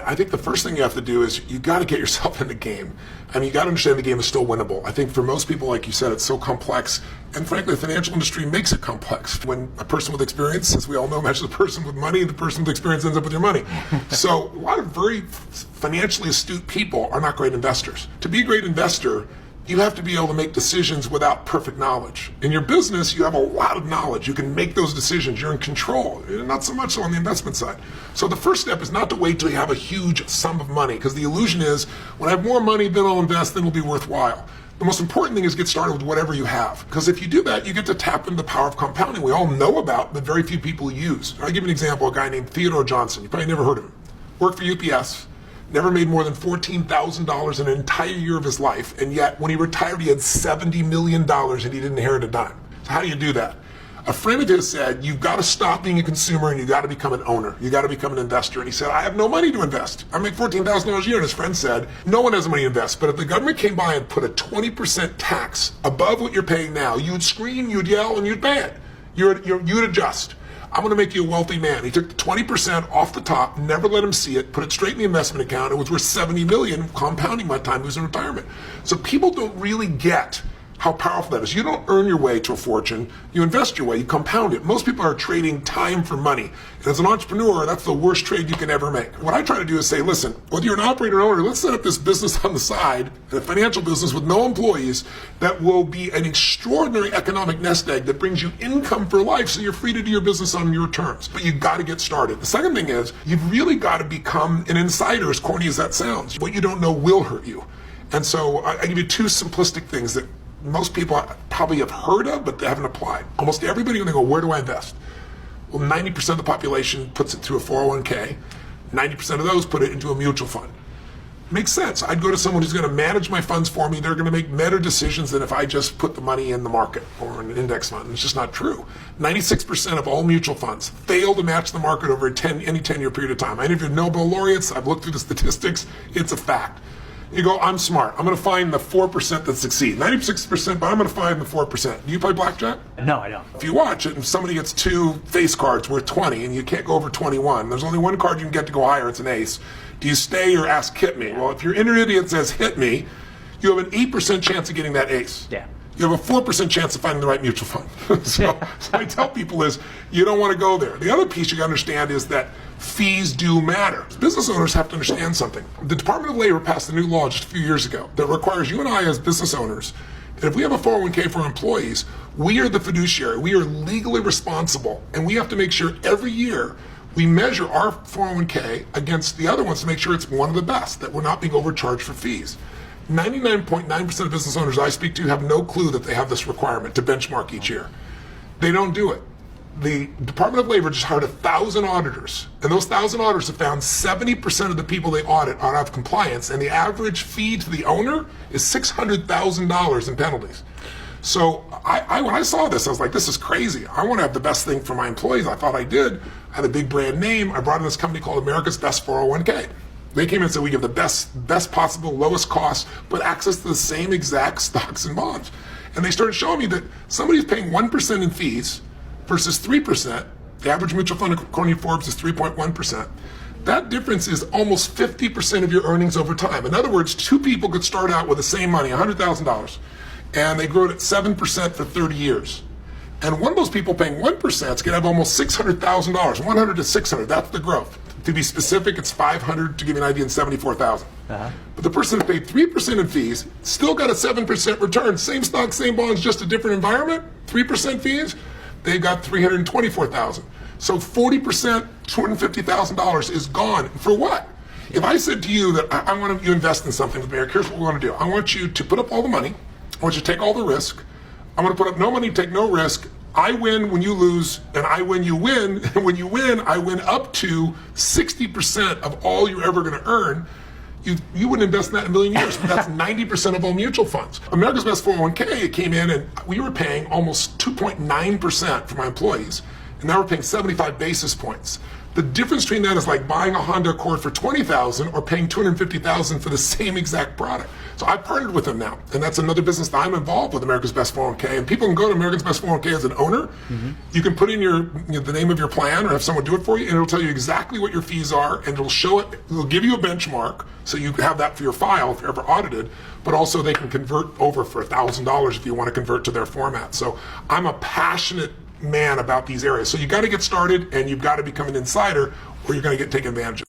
I think the first thing you have to do is you got to get yourself in the game. I mean, you got to understand the game is still winnable. I think for most people, like you said, it's so complex. And frankly, the financial industry makes it complex. When a person with experience, as we all know, matches the person with money, the person with experience ends up with your money. So a lot of very financially astute people are not great investors. To be a great investor, you have to be able to make decisions without perfect knowledge. In your business, you have a lot of knowledge. You can make those decisions. You're in control, not so much so on the investment side. So the first step is not to wait till you have a huge sum of money, because the illusion is, when I have more money, then I'll invest, then it'll be worthwhile. The most important thing is get started with whatever you have, because if you do that, you get to tap into the power of compounding we all know about, but very few people use. I'll give you an example, a guy named Theodore Johnson. You probably never heard of him. Worked for UPS. Never made more than $14,000 in an entire year of his life, and yet when he retired he had $70 million and he didn't inherit a dime. So how do you do that? A friend of his said, you've got to stop being a consumer and you've got to become an owner. You've got to become an investor. And he said, I have no money to invest. I make $14,000 a year. And his friend said, no one has money to invest, but if the government came by and put a 20% tax above what you're paying now, you'd scream, you'd yell, and you'd pay it. You'd adjust. I'm going to make you a wealthy man. He took the 20% off the top, never let him see it, put it straight in the investment account. It was worth $70 million, compounding by the time he was in retirement. So people don't really get how powerful that is. You don't earn your way to a fortune. You invest your way. You compound it. Most people are trading time for money. And as an entrepreneur, that's the worst trade you can ever make. What I try to do is say, listen, whether you're an operator or owner, let's set up this business on the side, a financial business with no employees that will be an extraordinary economic nest egg that brings you income for life, so you're free to do your business on your terms. But you've got to get started. The second thing is, you've really got to become an insider, as corny as that sounds. What you don't know will hurt you. And so I give you two simplistic things that most people probably have heard of, but they haven't applied. Almost everybody, when they go, where do I invest? Well, 90% of the population puts it through a 401k. 90% of those put it into a mutual fund. Makes sense. I'd go to someone who's going to manage my funds for me. They're going to make better decisions than if I just put the money in the market or in an index fund. It's just not true. 96% of all mutual funds fail to match the market over any 10-year period of time. I interviewed Nobel laureates. I've looked through the statistics. It's a fact. You go, I'm smart. I'm going to find the 4% that succeed. 96%, but I'm going to find the 4%. Do you play blackjack? No, I don't. If you watch it and somebody gets two face cards worth 20 and you can't go over 21, there's only one card you can get to go higher. It's an ace. Do you stay or ask hit me? Well, if your inner idiot says hit me, you have an 8% chance of getting that ace. Yeah. You have a 4% chance of finding the right mutual fund. So I tell people is, you don't want to go there. The other piece you got to understand is that fees do matter. Business owners have to understand something. The Department of Labor passed a new law just a few years ago that requires you and I as business owners that if we have a 401k for our employees, we are the fiduciary. We are legally responsible, and we have to make sure every year we measure our 401k against the other ones to make sure it's one of the best, that we're not being overcharged for fees. 99.9% of business owners I speak to have no clue that they have this requirement to benchmark each year. They don't do it. The Department of Labor just hired 1,000 auditors, and those 1,000 auditors have found 70% of the people they audit are out of compliance, and the average fee to the owner is $600,000 in penalties. So when I saw this, I was like, this is crazy. I want to have the best thing for my employees. I thought I did. I had a big brand name. I brought in this company called America's Best 401k. They came in and said, we give the best possible, lowest cost, but access to the same exact stocks and bonds. And they started showing me that somebody's paying 1% in fees versus 3%. The average mutual fund, according to Forbes, is 3.1%. That difference is almost 50% of your earnings over time. In other words, two people could start out with the same money, $100,000, and they grew it at 7% for 30 years. And one of those people paying 1% is going to have almost $600,000, 100 to 600. That's the growth. To be specific, it's 500 to give you an idea, and 74,000. But the person who paid 3% in fees still got a 7% return. Same stock, same bonds, just a different environment. 3% fees, they got 324,000. So 40%, $250,000 is gone. For what? If I said to you that I want you to invest in something with me, here's what we want to do. I want you to put up all the money. I want you to take all the risk. I want to put up no money, take no risk. I win when you lose, and I win, you win. And when you win, I win up to 60% of all you're ever going to earn. You wouldn't invest in that in a million years, but that's 90% of all mutual funds. America's Best 401k came in, and we were paying almost 2.9% for my employees, and now we're paying 75 basis points. The difference between that is like buying a Honda Accord for $20,000 or paying $250,000 for the same exact product. So I partnered with them now, and that's another business that I'm involved with, America's Best 401k. And people can go to America's Best 401k as an owner. You can put in the name of your plan or have someone do it for you, and it'll tell you exactly what your fees are, and it'll show it. It'll give you a benchmark, so you have that for your file if you're ever audited. But also they can convert over for $1,000 if you want to convert to their format. So I'm a passionate man about these areas. So you got to get started, and you've got to become an insider, or you're going to get taken advantage of.